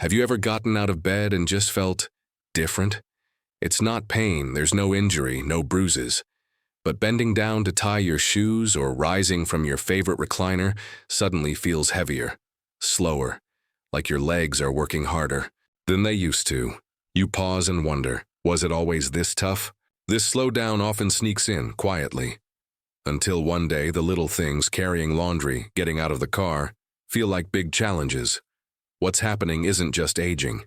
Have you ever gotten out of bed and just felt different? It's not pain, there's no injury, no bruises. But bending down to tie your shoes or rising from your favorite recliner suddenly feels heavier, slower, like your legs are working harder than they used to. You pause and wonder, was it always this tough? This slowdown often sneaks in quietly, until one day the little things, carrying laundry, getting out of the car, feel like big challenges. What's happening isn't just aging.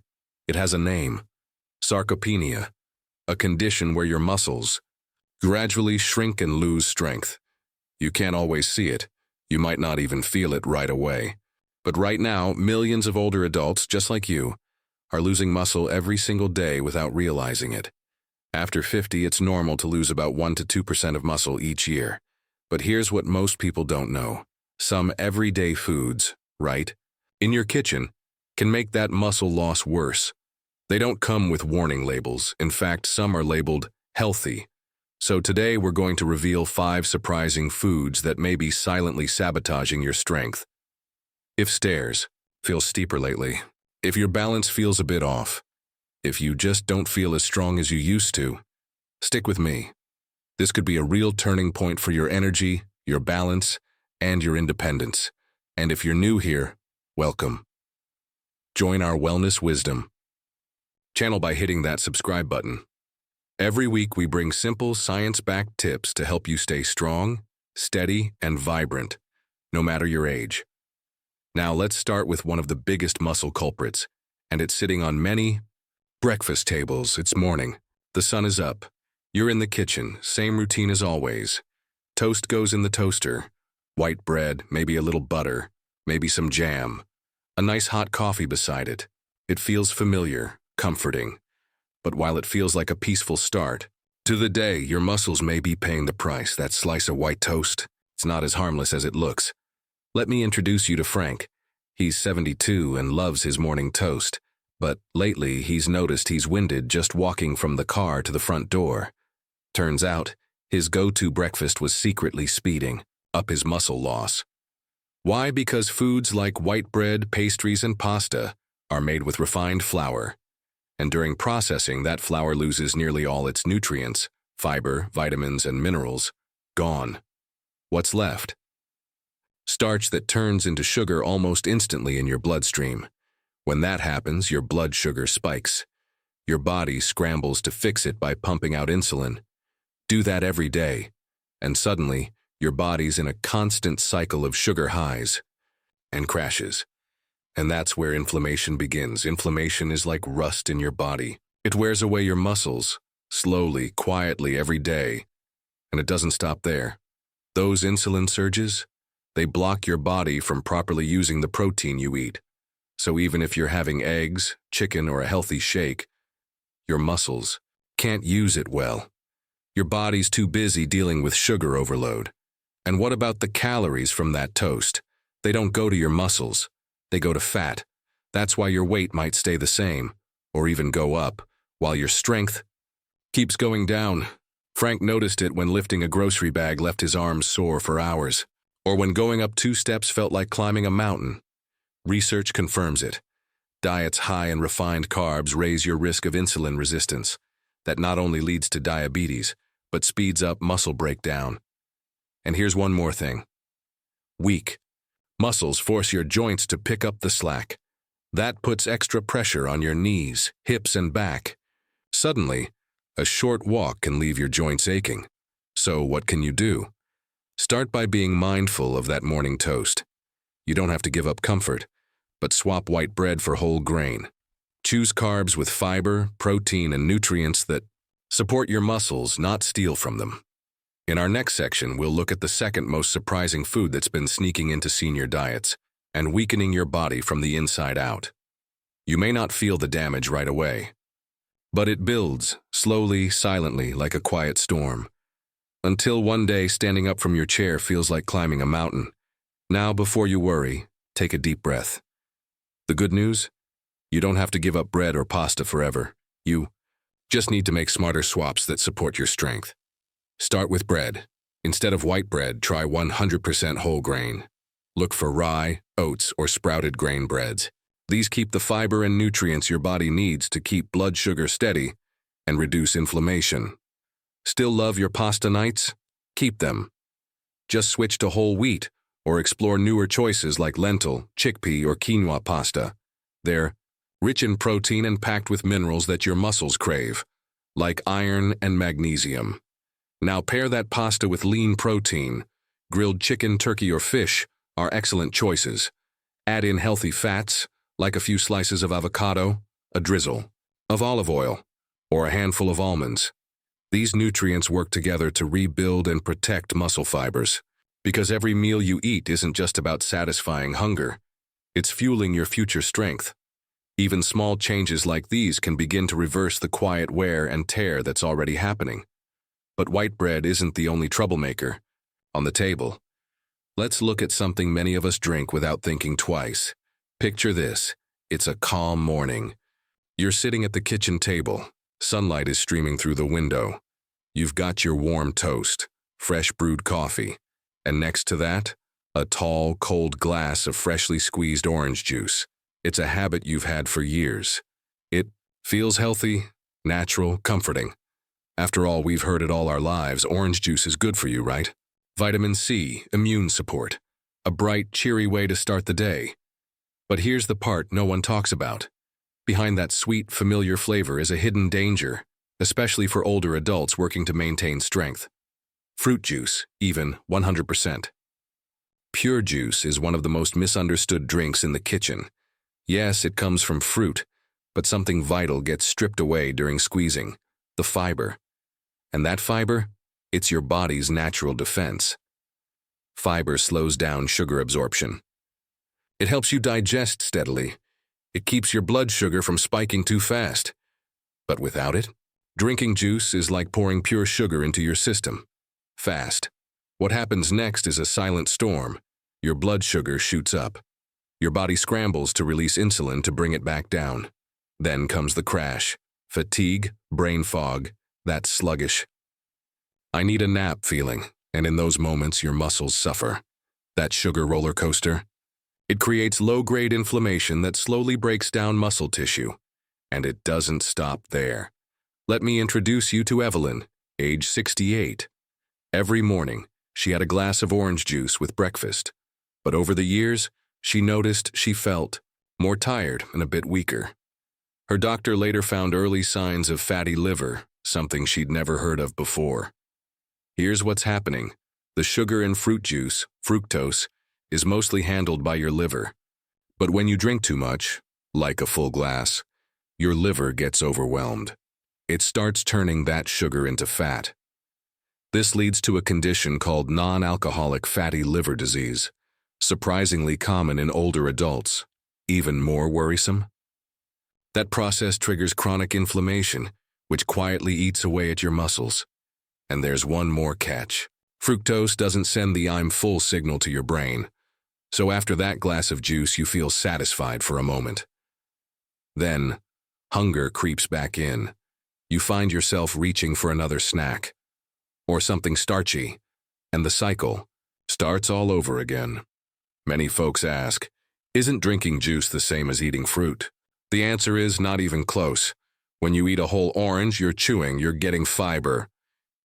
It has a name: sarcopenia, a condition where your muscles gradually shrink and lose strength. You can't always see it. You might not even feel it right away. But right now, millions of older adults, just like you, are losing muscle every single day without realizing it. After 50, it's normal to lose about 1 to 2% of muscle each year. But here's what most people don't know. Some everyday foods, right, in your kitchen, can make that muscle loss worse. They don't come with warning labels. In fact, some are labeled healthy. So today we're going to reveal 5 surprising foods that may be silently sabotaging your strength. If stairs feel steeper lately, if your balance feels a bit off, if you just don't feel as strong as you used to, stick with me. This could be a real turning point for your energy, your balance, and your independence. And if you're new here, welcome. Join our Wellness Wisdom channel by hitting that subscribe button. Every week we bring simple, science-backed tips to help you stay strong, steady, and vibrant, no matter your age. Now let's start with one of the biggest muscle culprits, and it's sitting on many breakfast tables. It's morning. The sun is up. You're in the kitchen, same routine as always. Toast goes in the toaster. White bread, maybe a little butter, maybe some jam. A nice hot coffee beside it. It feels familiar, comforting. But while it feels like a peaceful start to the day, your muscles may be paying the price. That slice of white toast, it's not as harmless as it looks. Let me introduce you to Frank. He's 72 and loves his morning toast. But lately, he's noticed he's winded just walking from the car to the front door. Turns out, his go-to breakfast was secretly speeding up his muscle loss. Why? Because foods like white bread, pastries, and pasta are made with refined flour. And during processing, that flour loses nearly all its nutrients, fiber, vitamins, and minerals, gone. What's left? Starch that turns into sugar almost instantly in your bloodstream. When that happens, your blood sugar spikes. Your body scrambles to fix it by pumping out insulin. Do that every day, and suddenly, your body's in a constant cycle of sugar highs and crashes. And that's where inflammation begins. Inflammation is like rust in your body. It wears away your muscles, slowly, quietly, every day. And it doesn't stop there. Those insulin surges, they block your body from properly using the protein you eat. So even if you're having eggs, chicken, or a healthy shake, your muscles can't use it well. Your body's too busy dealing with sugar overload. And what about the calories from that toast? They don't go to your muscles. They go to fat. That's why your weight might stay the same, or even go up, while your strength keeps going down. Frank noticed it when lifting a grocery bag left his arms sore for hours, or when going up 2 steps felt like climbing a mountain. Research confirms it. Diets high in refined carbs raise your risk of insulin resistance. That not only leads to diabetes, but speeds up muscle breakdown. And here's one more thing. Weak muscles force your joints to pick up the slack. That puts extra pressure on your knees, hips, and back. Suddenly, a short walk can leave your joints aching. So what can you do? Start by being mindful of that morning toast. You don't have to give up comfort, but swap white bread for whole grain. Choose carbs with fiber, protein, and nutrients that support your muscles, not steal from them. In our next section, we'll look at the second most surprising food that's been sneaking into senior diets and weakening your body from the inside out. You may not feel the damage right away, but it builds, slowly, silently, like a quiet storm, until one day standing up from your chair feels like climbing a mountain. Now, before you worry, take a deep breath. The good news? You don't have to give up bread or pasta forever. You just need to make smarter swaps that support your strength. Start with bread. Instead of white bread, try 100% whole grain. Look for rye, oats, or sprouted grain breads. These keep the fiber and nutrients your body needs to keep blood sugar steady and reduce inflammation. Still love your pasta nights? Keep them. Just switch to whole wheat or explore newer choices like lentil, chickpea, or quinoa pasta. They're rich in protein and packed with minerals that your muscles crave, like iron and magnesium. Now pair that pasta with lean protein. Grilled chicken, turkey, or fish are excellent choices. Add in healthy fats, like a few slices of avocado, a drizzle of olive oil, or a handful of almonds. These nutrients work together to rebuild and protect muscle fibers. Because every meal you eat isn't just about satisfying hunger, it's fueling your future strength. Even small changes like these can begin to reverse the quiet wear and tear that's already happening. But white bread isn't the only troublemaker. On the table, let's look at something many of us drink without thinking twice. Picture this. It's a calm morning. You're sitting at the kitchen table. Sunlight is streaming through the window. You've got your warm toast, fresh brewed coffee, and next to that, a tall, cold glass of freshly squeezed orange juice. It's a habit you've had for years. It feels healthy, natural, comforting. After all, we've heard it all our lives, orange juice is good for you, right? Vitamin C, immune support, a bright, cheery way to start the day. But here's the part no one talks about. Behind that sweet, familiar flavor is a hidden danger, especially for older adults working to maintain strength. Fruit juice, even 100%. Pure juice is one of the most misunderstood drinks in the kitchen. Yes, it comes from fruit, but something vital gets stripped away during squeezing, the fiber. And that fiber? It's your body's natural defense. Fiber slows down sugar absorption. It helps you digest steadily. It keeps your blood sugar from spiking too fast. But without it, drinking juice is like pouring pure sugar into your system. Fast. What happens next is a silent storm. Your blood sugar shoots up. Your body scrambles to release insulin to bring it back down. Then comes the crash. Fatigue, brain fog, that sluggish, I need a nap feeling, and in those moments your muscles suffer. That sugar roller coaster. It creates low-grade inflammation that slowly breaks down muscle tissue. And it doesn't stop there. Let me introduce you to Evelyn, age 68. Every morning, she had a glass of orange juice with breakfast. But over the years, she noticed she felt more tired and a bit weaker. Her doctor later found early signs of fatty liver, something she'd never heard of before. Here's what's happening. The sugar in fruit juice, fructose, is mostly handled by your liver. But when you drink too much, like a full glass, your liver gets overwhelmed. It starts turning that sugar into fat. This leads to a condition called non-alcoholic fatty liver disease, surprisingly common in older adults. Even more worrisome? That process triggers chronic inflammation, which quietly eats away at your muscles. And there's one more catch. Fructose doesn't send the I'm full signal to your brain. So after that glass of juice, you feel satisfied for a moment. Then, hunger creeps back in. You find yourself reaching for another snack, or something starchy, and the cycle starts all over again. Many folks ask, isn't drinking juice the same as eating fruit? The answer is not even close. When you eat a whole orange, you're chewing, you're getting fiber.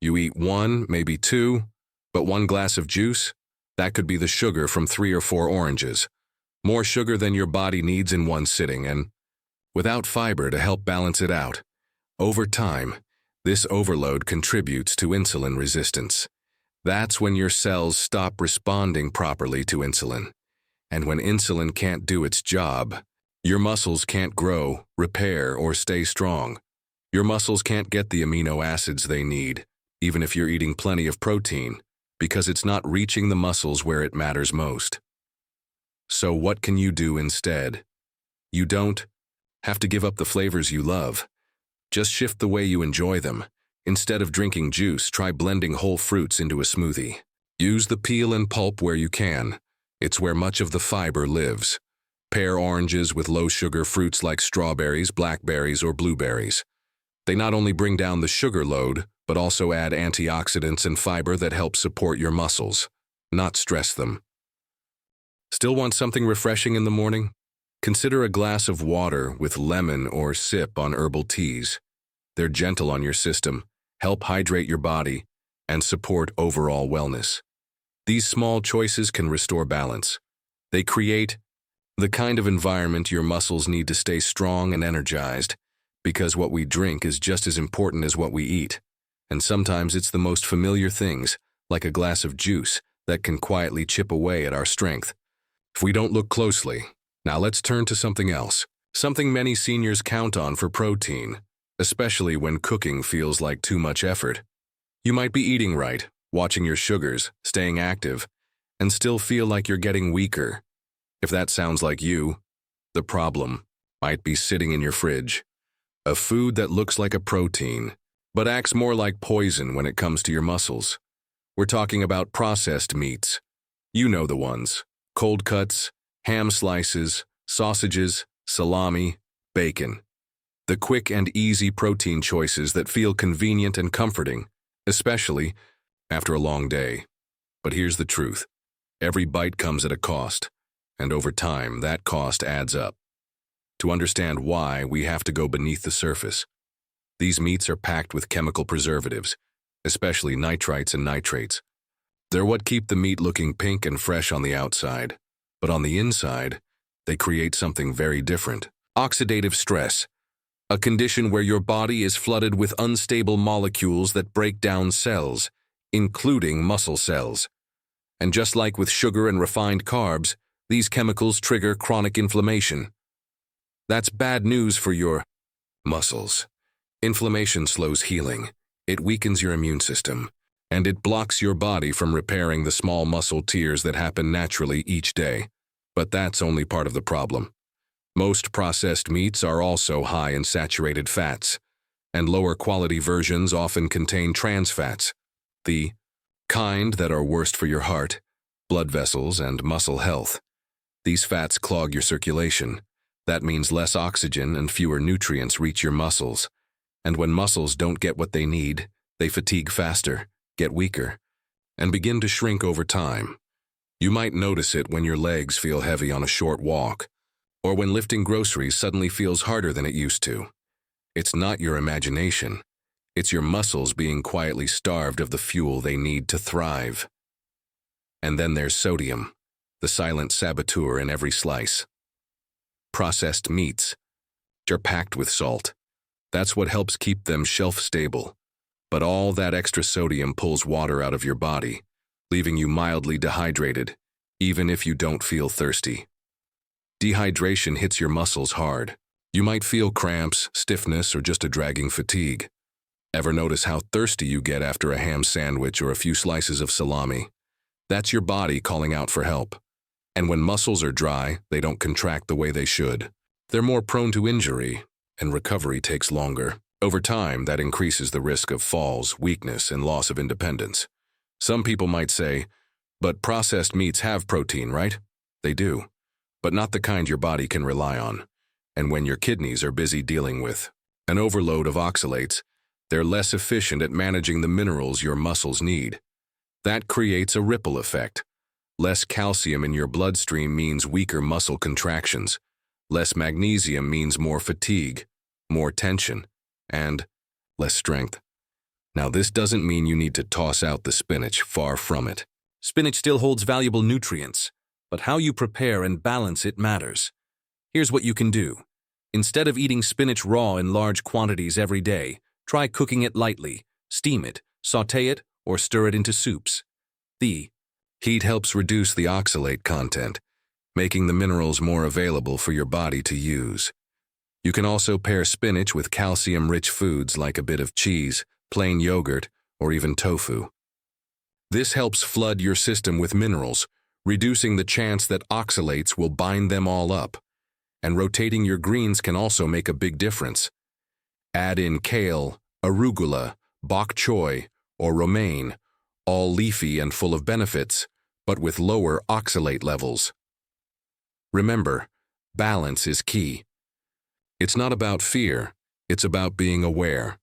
You eat one, maybe two, but one glass of juice, that could be the sugar from 3 or 4 oranges. More sugar than your body needs in one sitting, and without fiber to help balance it out. Over time, this overload contributes to insulin resistance. That's when your cells stop responding properly to insulin. And when insulin can't do its job, your muscles can't grow, repair, or stay strong. Your muscles can't get the amino acids they need, even if you're eating plenty of protein, because it's not reaching the muscles where it matters most. So what can you do instead? You don't have to give up the flavors you love. Just shift the way you enjoy them. Instead of drinking juice, try blending whole fruits into a smoothie. Use the peel and pulp where you can. It's where much of the fiber lives. Pair oranges with low-sugar fruits like strawberries, blackberries, or blueberries. They not only bring down the sugar load, but also add antioxidants and fiber that help support your muscles, not stress them. Still want something refreshing in the morning? Consider a glass of water with lemon or sip on herbal teas. They're gentle on your system, help hydrate your body, and support overall wellness. These small choices can restore balance. They create the kind of environment your muscles need to stay strong and energized, because what we drink is just as important as what we eat. And sometimes it's the most familiar things, like a glass of juice, that can quietly chip away at our strength. If we don't look closely, now let's turn to something else. Something many seniors count on for protein, especially when cooking feels like too much effort. You might be eating right, watching your sugars, staying active, and still feel like you're getting weaker. If that sounds like you, the problem might be sitting in your fridge. A food that looks like a protein, but acts more like poison when it comes to your muscles. We're talking about processed meats. You know the ones: cold cuts, ham slices, sausages, salami, bacon. The quick and easy protein choices that feel convenient and comforting, especially after a long day. But here's the truth. Every bite comes at a cost, and over time, that cost adds up. To understand why, we have to go beneath the surface. These meats are packed with chemical preservatives, especially nitrites and nitrates. They're what keep the meat looking pink and fresh on the outside, but on the inside, they create something very different. Oxidative stress, a condition where your body is flooded with unstable molecules that break down cells, including muscle cells. And just like with sugar and refined carbs, these chemicals trigger chronic inflammation. That's bad news for your muscles. Inflammation slows healing, it weakens your immune system, and it blocks your body from repairing the small muscle tears that happen naturally each day. But that's only part of the problem. Most processed meats are also high in saturated fats, and lower quality versions often contain trans fats, the kind that are worst for your heart, blood vessels, and muscle health. These fats clog your circulation. That means less oxygen and fewer nutrients reach your muscles. And when muscles don't get what they need, they fatigue faster, get weaker, and begin to shrink over time. You might notice it when your legs feel heavy on a short walk, or when lifting groceries suddenly feels harder than it used to. It's not your imagination. It's your muscles being quietly starved of the fuel they need to thrive. And then there's sodium, the silent saboteur in every slice. Processed meats are packed with salt. That's what helps keep them shelf-stable. But all that extra sodium pulls water out of your body, leaving you mildly dehydrated, even if you don't feel thirsty. Dehydration hits your muscles hard. You might feel cramps, stiffness, or just a dragging fatigue. Ever notice how thirsty you get after a ham sandwich or a few slices of salami? That's your body calling out for help. And when muscles are dry, they don't contract the way they should. They're more prone to injury, and recovery takes longer. Over time, that increases the risk of falls, weakness, and loss of independence. Some people might say, but processed meats have protein, right? They do, but not the kind your body can rely on. And when your kidneys are busy dealing with an overload of oxalates, they're less efficient at managing the minerals your muscles need. That creates a ripple effect. Less calcium in your bloodstream means weaker muscle contractions. Less magnesium means more fatigue, more tension, and less strength. Now, this doesn't mean you need to toss out the spinach, far from it. Spinach still holds valuable nutrients, but how you prepare and balance it matters. Here's what you can do. Instead of eating spinach raw in large quantities every day, try cooking it lightly, steam it, sauté it, or stir it into soups. The heat helps reduce the oxalate content, making the minerals more available for your body to use. You can also pair spinach with calcium-rich foods like a bit of cheese, plain yogurt, or even tofu. This helps flood your system with minerals, reducing the chance that oxalates will bind them all up. And rotating your greens can also make a big difference. Add in kale, arugula, bok choy, or romaine, all leafy and full of benefits, but with lower oxalate levels. Remember, balance is key. It's not about fear, it's about being aware.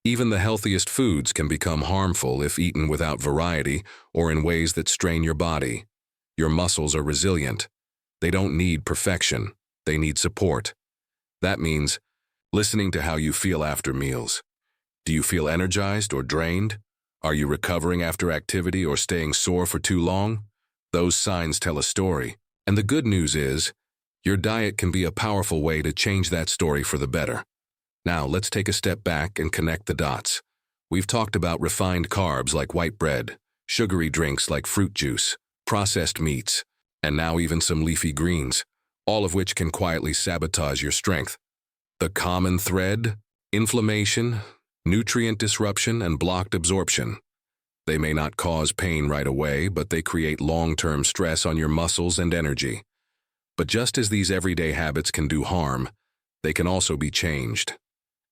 Even the healthiest foods can become harmful if eaten without variety or in ways that strain your body. Your muscles are resilient. They don't need perfection. They need support. That means listening to how you feel after meals. Do you feel energized or drained? Are you recovering after activity or staying sore for too long? Those signs tell a story. And the good news is, your diet can be a powerful way to change that story for the better. Now, let's take a step back and connect the dots. We've talked about refined carbs like white bread, sugary drinks like fruit juice, processed meats, and now even some leafy greens, all of which can quietly sabotage your strength. The common thread? Inflammation, nutrient disruption, and blocked absorption. They may not cause pain right away, but they create long-term stress on your muscles and energy. But just as these everyday habits can do harm, they can also be changed.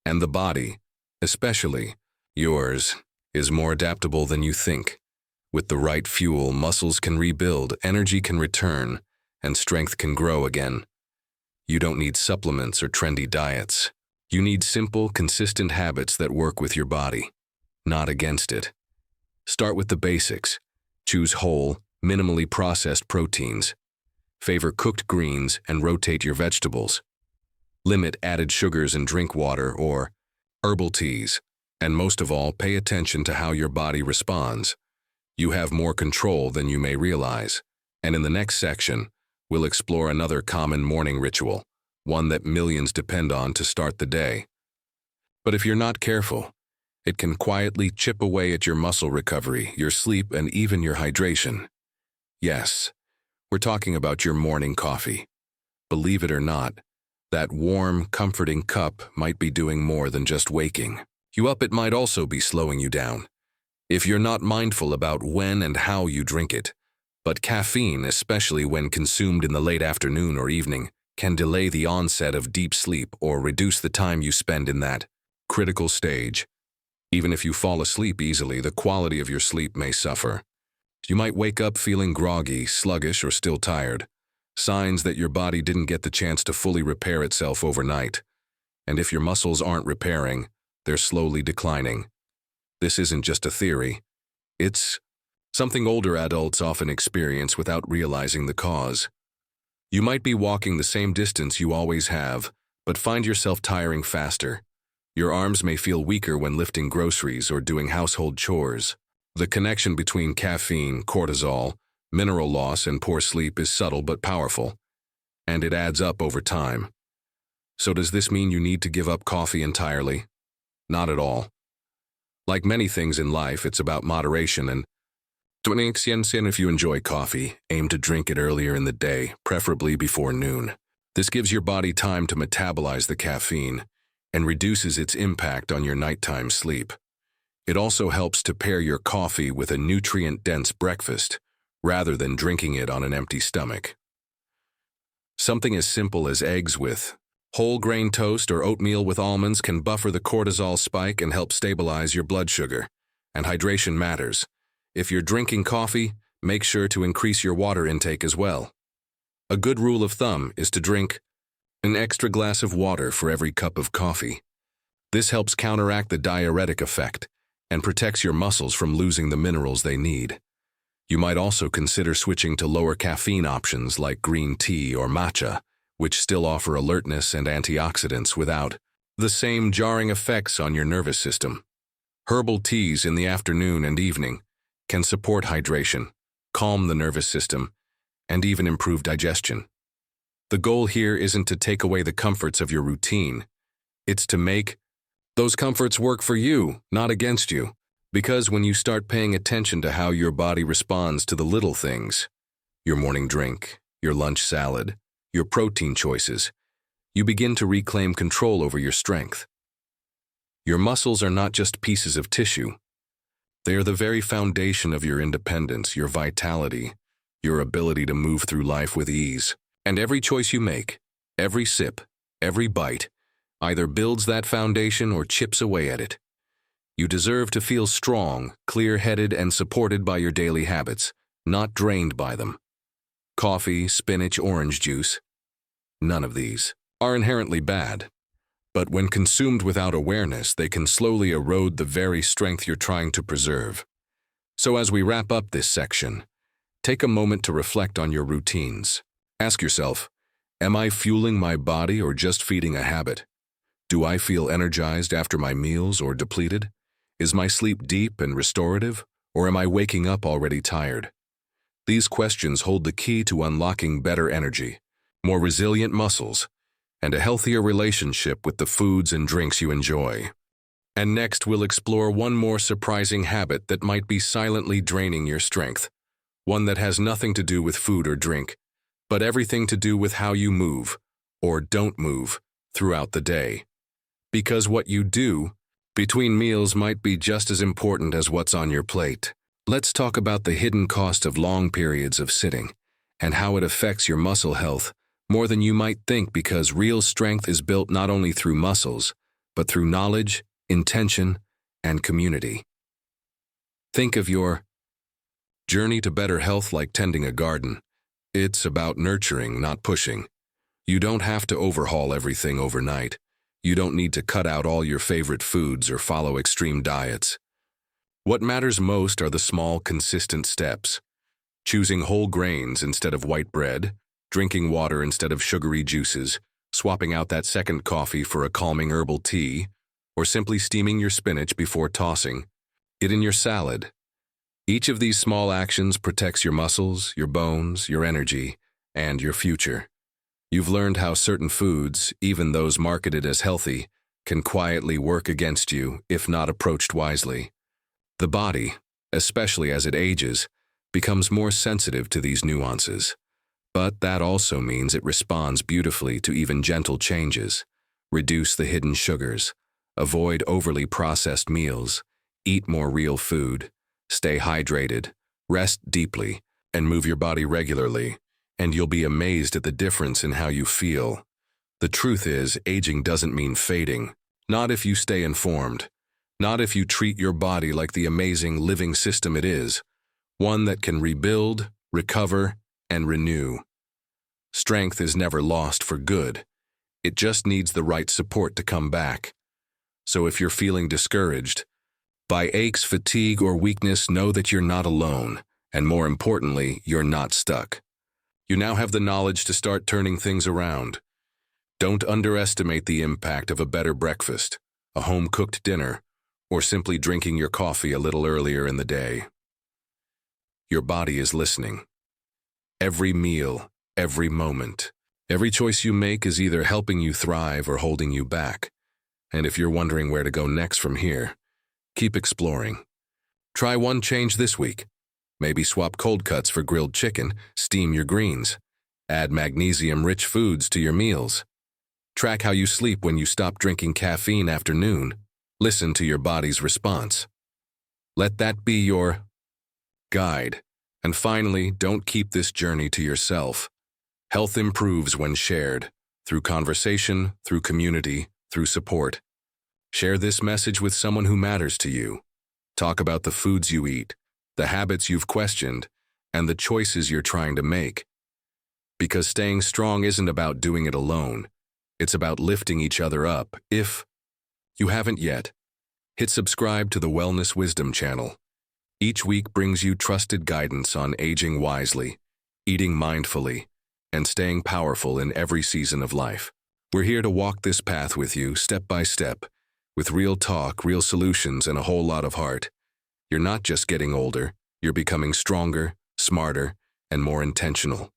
And the body, especially yours, is more adaptable than you think. With the right fuel, muscles can rebuild, energy can return, and strength can grow again. You don't need supplements or trendy diets. You need simple, consistent habits that work with your body, not against it. Start with the basics. Choose whole, minimally processed proteins. Favor cooked greens and rotate your vegetables. Limit added sugars in drink water or herbal teas. And most of all, pay attention to how your body responds. You have more control than you may realize. And in the next section, we'll explore another common morning ritual, one that millions depend on to start the day. But if you're not careful, it can quietly chip away at your muscle recovery, your sleep, and even your hydration. Yes, we're talking about your morning coffee. Believe it or not, that warm, comforting cup might be doing more than just waking you up. It might also be slowing you down, if you're not mindful about when and how you drink it. But caffeine, especially when consumed in the late afternoon or evening, can delay the onset of deep sleep or reduce the time you spend in that critical stage. Even if you fall asleep easily, the quality of your sleep may suffer. You might wake up feeling groggy, sluggish, or still tired, signs that your body didn't get the chance to fully repair itself overnight. And if your muscles aren't repairing, they're slowly declining. This isn't just a theory. It's something older adults often experience without realizing the cause. You might be walking the same distance you always have, but find yourself tiring faster. Your arms may feel weaker when lifting groceries or doing household chores. The connection between caffeine, cortisol, mineral loss, and poor sleep is subtle but powerful, and it adds up over time. So does this mean you need to give up coffee entirely? Not at all. Like many things in life, it's about moderation and if you enjoy coffee, aim to drink it earlier in the day, preferably before noon. This gives your body time to metabolize the caffeine and reduces its impact on your nighttime sleep. It also helps to pair your coffee with a nutrient-dense breakfast, rather than drinking it on an empty stomach. Something as simple as eggs with whole grain toast or oatmeal with almonds can buffer the cortisol spike and help stabilize your blood sugar. And hydration matters. If you're drinking coffee, make sure to increase your water intake as well. A good rule of thumb is to drink an extra glass of water for every cup of coffee. This helps counteract the diuretic effect and protects your muscles from losing the minerals they need. You might also consider switching to lower caffeine options like green tea or matcha, which still offer alertness and antioxidants without the same jarring effects on your nervous system. Herbal teas in the afternoon and evening can support hydration, calm the nervous system, and even improve digestion. The goal here isn't to take away the comforts of your routine. It's to make those comforts work for you, not against you. Because when you start paying attention to how your body responds to the little things, your morning drink, your lunch salad, your protein choices, you begin to reclaim control over your strength. Your muscles are not just pieces of tissue. They are the very foundation of your independence, your vitality, your ability to move through life with ease. And every choice you make, every sip, every bite, either builds that foundation or chips away at it. You deserve to feel strong, clear-headed, and supported by your daily habits, not drained by them. Coffee, spinach, orange juice, none of these are inherently bad. But when consumed without awareness, they can slowly erode the very strength you're trying to preserve. So as we wrap up this section, take a moment to reflect on your routines. Ask yourself, Am I fueling my body or just feeding a habit? Do I feel energized after my meals or depleted? Is my sleep deep and restorative, or am I waking up already tired? These questions hold the key to unlocking better energy, more resilient muscles, and a healthier relationship with the foods and drinks you enjoy. And next, we'll explore one more surprising habit that might be silently draining your strength, one that has nothing to do with food or drink, but everything to do with how you move, or don't move, throughout the day. Because what you do between meals might be just as important as what's on your plate. Let's talk about the hidden cost of long periods of sitting, and how it affects your muscle health more than you might think, because real strength is built not only through muscles, but through knowledge, intention, and community. Think of your journey to better health like tending a garden. It's about nurturing, not pushing. You don't have to overhaul everything overnight. You don't need to cut out all your favorite foods or follow extreme diets. What matters most are the small, consistent steps. Choosing whole grains instead of white bread, drinking water instead of sugary juices, swapping out that second coffee for a calming herbal tea, or simply steaming your spinach before tossing it in your salad. Each of these small actions protects your muscles, your bones, your energy, and your future. You've learned how certain foods, even those marketed as healthy, can quietly work against you if not approached wisely. The body, especially as it ages, becomes more sensitive to these nuances. But that also means it responds beautifully to even gentle changes. Reduce the hidden sugars. Avoid overly processed meals. Eat more real food. Stay hydrated. Rest deeply. And move your body regularly. And you'll be amazed at the difference in how you feel. The truth is, aging doesn't mean fading. Not if you stay informed. Not if you treat your body like the amazing living system it is. One that can rebuild, recover, and renew. Strength is never lost for good. It just needs the right support to come back. So if you're feeling discouraged by aches, fatigue, or weakness, know that you're not alone, and more importantly, you're not stuck. You now have the knowledge to start turning things around. Don't underestimate the impact of a better breakfast, a home-cooked dinner, or simply drinking your coffee a little earlier in the day. Your body is listening. Every meal, every moment, every choice you make is either helping you thrive or holding you back. And if you're wondering where to go next from here, keep exploring. Try one change this week. Maybe swap cold cuts for grilled chicken, steam your greens. Add magnesium-rich foods to your meals. Track how you sleep when you stop drinking caffeine after noon. Listen to your body's response. Let that be your guide. And finally, don't keep this journey to yourself. Health improves when shared, through conversation, through community, through support. Share this message with someone who matters to you. Talk about the foods you eat, the habits you've questioned, and the choices you're trying to make. Because staying strong isn't about doing it alone. It's about lifting each other up. If you haven't yet, hit subscribe to the Wellness Wisdom channel. Each week brings you trusted guidance on aging wisely, eating mindfully, and staying powerful in every season of life. We're here to walk this path with you, step by step, with real talk, real solutions, and a whole lot of heart. You're not just getting older, you're becoming stronger, smarter, and more intentional.